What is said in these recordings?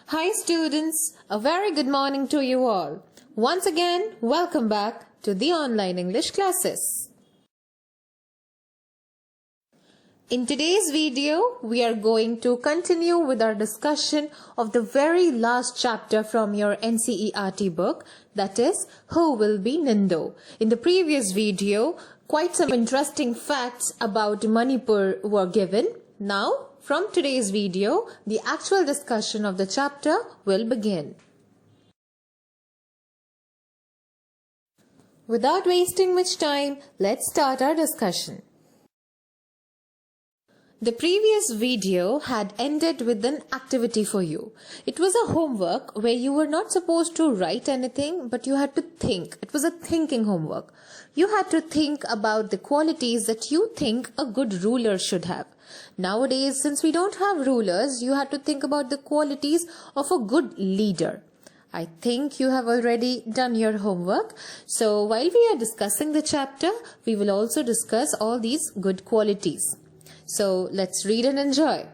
Hi students, a very good morning to you all. Once again, welcome back to the online English classes. In today's video, we are going to continue with our discussion of the very last chapter from your NCERT book, that is, Who Will Be NINGTHOU? In the previous video, quite some interesting facts about Manipur were given. Now, from today's video, the actual discussion of the chapter will begin. Without wasting much time, let's start our discussion. The previous video had ended with an activity for you. It was a homework where you were not supposed to write anything, but you had to think. It was a thinking homework. You had to think about the qualities that you think a good ruler should have. Nowadays, since we don't have rulers, you had to think about the qualities of a good leader. I think you have already done your homework. So while we are discussing the chapter, we will also discuss all these good qualities. So let's read and enjoy.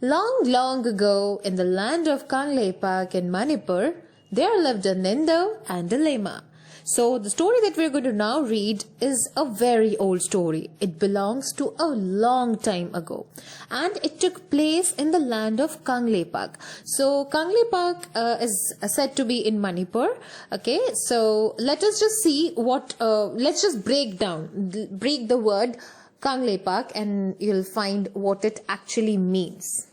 Long, long ago, in the land of Kangleipak in Manipur, there lived a NINGTHOU and a Lema. So the story that we're going to now read is a very old story. It belongs to a long time ago. And it took place in the land of Kangleipak. So Kangleipak is said to be in Manipur. Okay, so let us just see let's just break the word Kangleipak and you'll find what it actually means.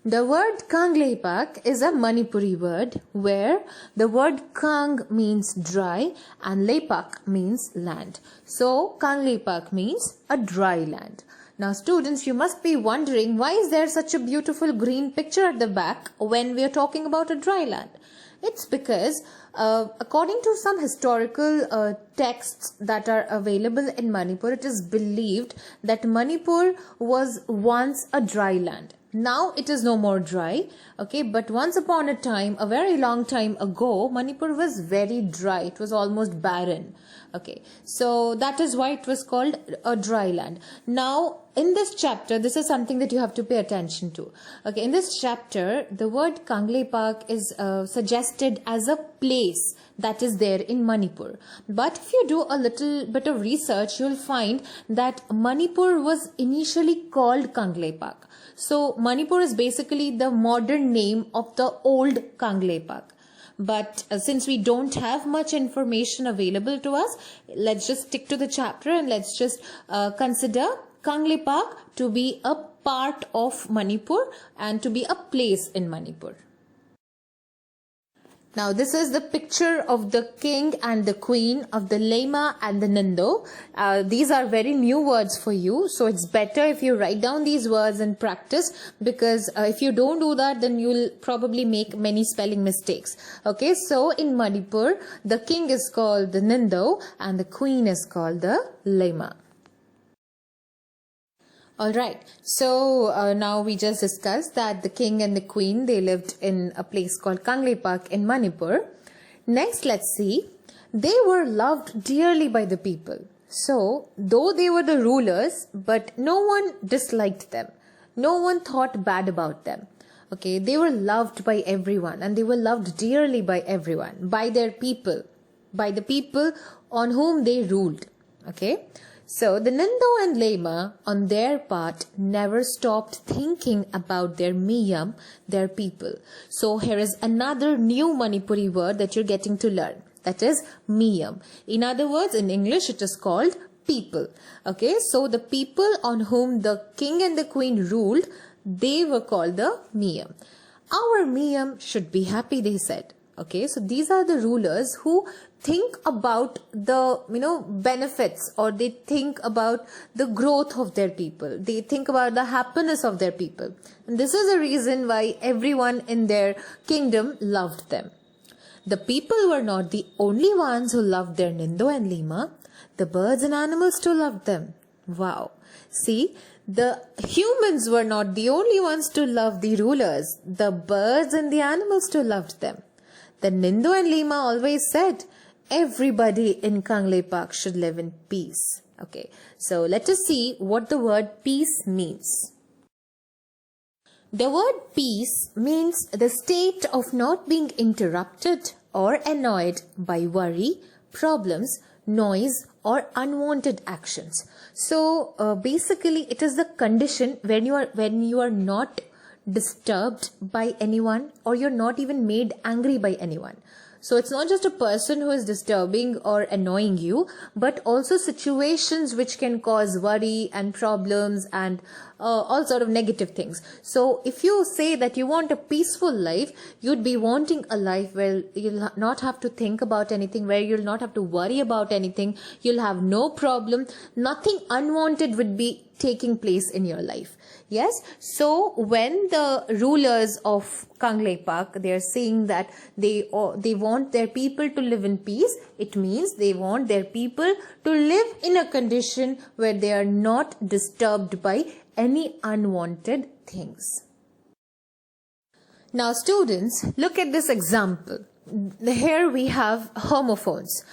The word Kangleipak is a Manipuri word where the word Kang means dry and Leipak means land. So Kangleipak means a dry land. Now students, you must be wondering, why is there such a beautiful green picture at the back when we are talking about a dry land? It's because according to some historical texts that are available in Manipur, it is believed that Manipur was once a dry land. Now it is no more dry, okay, but once upon a time, a very long time ago, Manipur was very dry. It was almost barren, okay. So that is why it was called a dry land. Now, in this chapter, this is something that you have to pay attention to. Okay, in this chapter, the word Kangleipak is suggested as a place that is there in Manipur. But if you do a little bit of research, you'll find that Manipur was initially called Kangleipak. So Manipur is basically the modern name of the old Kangleipak. But since we don't have much information available to us, let's just stick to the chapter and let's just consider Kangleipak to be a part of Manipur and to be a place in Manipur. Now this is the picture of the king and the queen of the Lema and the NINGTHOU. These are very new words for you. So it's better if you write down these words and practice, because if you don't do that, then you'll probably make many spelling mistakes. Okay, so in Manipur, the king is called the NINGTHOU and the queen is called the Lema. Alright, so now we just discussed that the king and the queen, they lived in a place called Kangleipak in Manipur. Next, let's see. They were loved dearly by the people. So, though they were the rulers, but no one disliked them. No one thought bad about them. Okay, they were loved by everyone and they were loved dearly by everyone, by their people, by the people on whom they ruled. Okay. So the NINGTHOU and Lema, on their part, never stopped thinking about their miyam, their people. So here is another new Manipuri word that you're getting to learn. That is miyam. In other words, in English, it is called people. Okay, so the people on whom the king and the queen ruled, they were called the miyam. Our miyam should be happy, they said. Okay, so these are the rulers who think about the benefits, or they think about the growth of their people. They think about the happiness of their people. And this is the reason why everyone in their kingdom loved them. The people were not the only ones who loved their NINGTHOU and Lema. The birds and animals too loved them. Wow. See, the humans were not the only ones to love the rulers. The birds and the animals too loved them. The NINGTHOU and Lema always said, everybody in Kangleipak should live in peace. Okay, so let us see what the word peace means. The word peace means the state of not being interrupted or annoyed by worry, problems, noise, or unwanted actions. So basically it is the condition when you are not disturbed by anyone, or you're not even made angry by anyone. So it's not just a person who is disturbing or annoying you, but also situations which can cause worry and problems and all sort of negative things. So if you say that you want a peaceful life, you'd be wanting a life where you'll not have to think about anything, where you'll not have to worry about anything, you'll have no problem, nothing unwanted would be taking place in your life. Yes, so when the rulers of Kangleipak, they are saying that they want their people to live in peace, it means they want their people to live in a condition where they are not disturbed by any unwanted things. Now students, look at this example. Here we have homophones.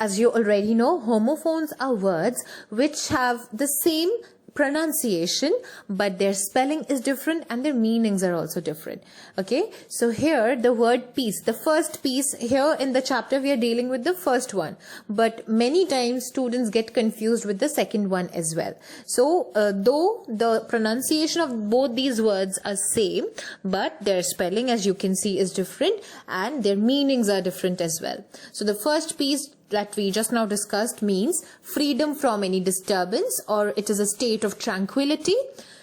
As you already know, homophones are words which have the same pronunciation, but their spelling is different and their meanings are also different. Okay, so here the word peace, the first piece, here in the chapter we are dealing with the first one, but many times students get confused with the second one as well. So though the pronunciation of both these words are same, but their spelling, as you can see, is different and their meanings are different as well. So the first piece that we just now discussed means freedom from any disturbance, or it is a state of tranquility.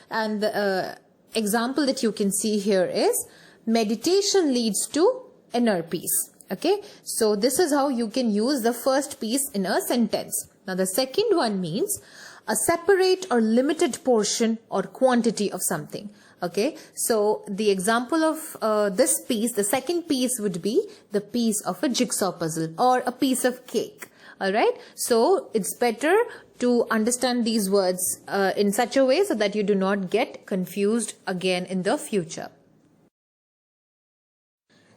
And the example that you can see here is meditation leads to inner peace. Okay, so this is how you can use the first piece in a sentence. Now the second one means a separate or limited portion or quantity of something. Okay, so the example of this piece, the second piece would be the piece of a jigsaw puzzle or a piece of cake. Alright, so it's better to understand these words in such a way so that you do not get confused again in the future.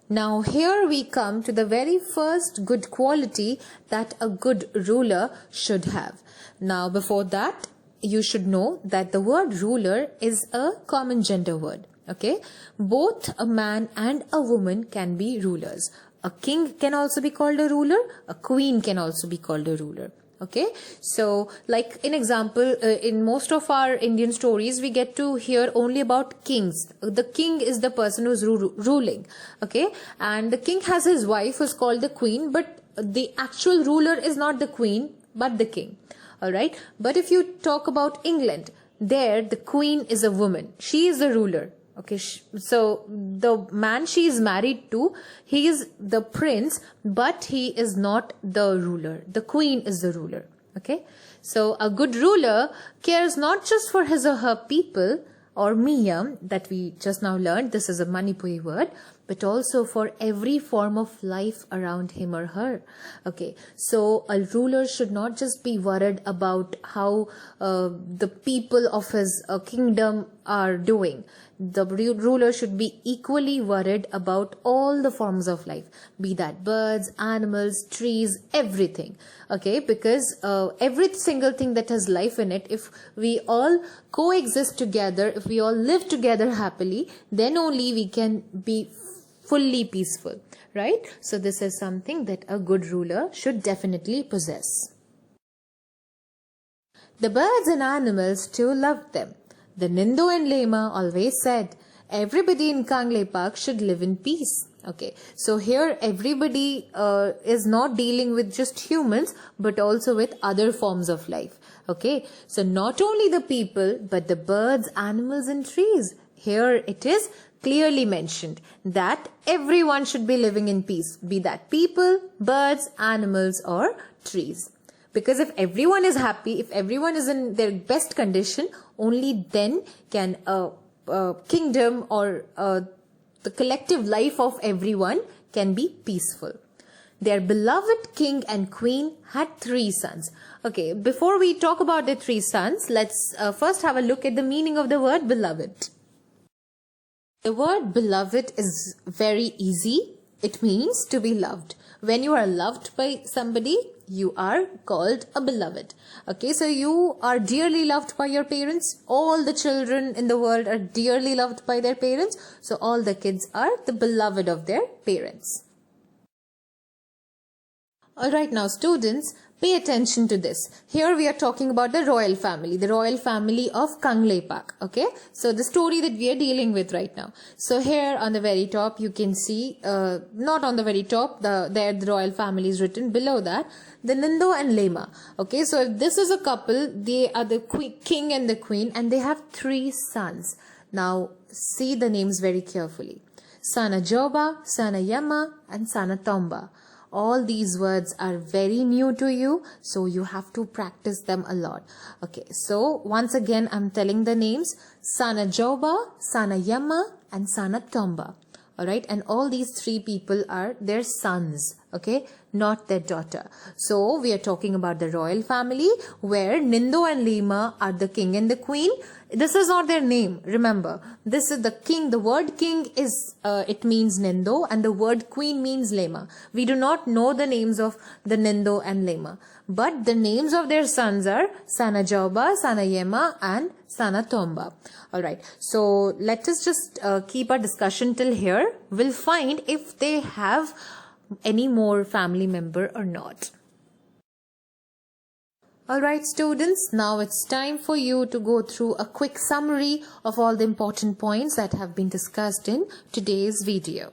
Now here we come to the very first good quality that a good ruler should have. Now before that, you should know that the word ruler is a common gender word. Okay, both a man and a woman can be rulers. A king can also be called a ruler. A queen can also be called a ruler. Okay, so like in example, in most of our Indian stories, we get to hear only about kings. The king is the person who's ruling. Okay, and the king has his wife who's called the queen, but the actual ruler is not the queen, but the king. Alright, but if you talk about England, there the queen is a woman. She is the ruler. Okay, so the man she is married to, he is the prince, but he is not the ruler. The queen is the ruler. Okay, so a good ruler cares not just for his or her people or miyam that we just now learned, this is a Manipuri word, but also for every form of life around him or her. Okay, so a ruler should not just be worried about how the people of his kingdom are doing. The ruler should be equally worried about all the forms of life, be that birds, animals, trees, everything. Okay, because every single thing that has life in it, if we all coexist together, if we all live together happily, then only we can be fully peaceful, right? So this is something that a good ruler should definitely possess. The birds and animals too loved them. The NINGTHOU and Lema always said, everybody in Kangleipak should live in peace. Okay, so here everybody is not dealing with just humans, but also with other forms of life. Okay, so not only the people, but the birds, animals and trees. Here it is clearly mentioned that everyone should be living in peace, be that people, birds, animals or trees. Because if everyone is happy, if everyone is in their best condition, only then can a kingdom or the collective life of everyone can be peaceful. Their beloved king and queen had 3 sons. Okay, before we talk about the 3 sons, let's first have a look at the meaning of the word beloved. The word beloved is very easy. It means to be loved. When you are loved by somebody, you are called a beloved. Okay, so you are dearly loved by your parents. All the children in the world are dearly loved by their parents. So all the kids are the beloved of their parents. Alright, now students, pay attention to this. Here we are talking about the royal family of Kangleipak. Okay, so the story that we are dealing with right now. So here on the very top you can see, not on the very top, there the royal family is written. Below that, the Nindho and Lema. Okay, so if this is a couple, they are the king and the queen, and they have 3 sons. Now see the names very carefully. Sana Joba, Sana Yama, and Sana Tomba. All these words are very new to you, so you have to practice them a lot. Okay, so once again, I'm telling the names: Sana Joba, Sana Yama, and Sana Tomba. Alright, and all these 3 people are their sons, okay, not their daughter. So we are talking about the royal family where Nindho and Lema are the king and the queen. This is not their name, remember. This is the king. The word king is, it means Nindho, and the word queen means Lema. We do not know the names of the Nindho and Lema, but the names of their sons are Sana Joba, Sana Yema, and Sana Tomba. Alright, so let us just keep our discussion till here. We'll find if they have any more family member or not. Alright students, now it's time for you to go through a quick summary of all the important points that have been discussed in today's video.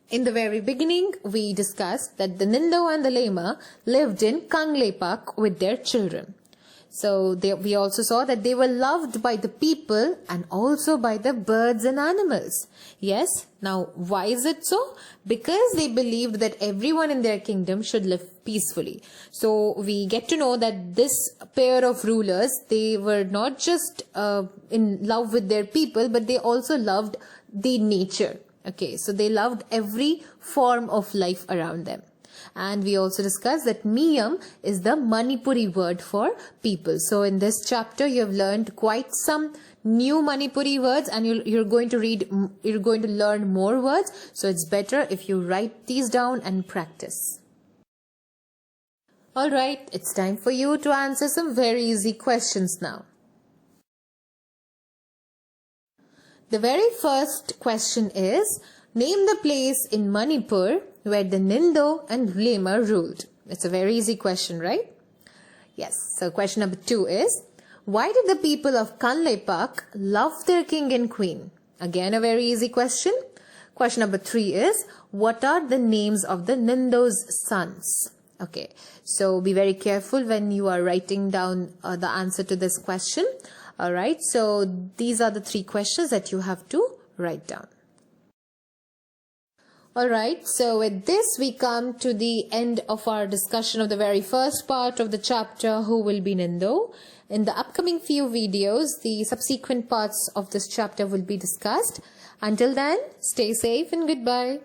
In the very beginning, we discussed that the Nindho and the Lema lived in Kangleipak with their children. So we also saw that they were loved by the people and also by the birds and animals. Yes, now why is it so? Because they believed that everyone in their kingdom should live peacefully. So we get to know that this pair of rulers, they were not just in love with their people, but they also loved the nature. Okay, so they loved every form of life around them. And we also discussed that Miyam is the Manipuri word for people. So in this chapter, you have learned quite some new Manipuri words, and you're going to learn more words. So it's better if you write these down and practice. Alright, it's time for you to answer some very easy questions now. The very first question is, name the place in Manipur where the Nindho and Lema ruled. It's a very easy question, right? Yes. So question number 2 is, why did the people of Kangleipak love their king and queen? Again, a very easy question. Question number 3 is, what are the names of the Nindho's sons? Okay. So be very careful when you are writing down the answer to this question. Alright. So these are the 3 questions that you have to write down. Alright, so with this we come to the end of our discussion of the very first part of the chapter, Who Will Be Nindho. In the upcoming few videos, the subsequent parts of this chapter will be discussed. Until then, stay safe and goodbye.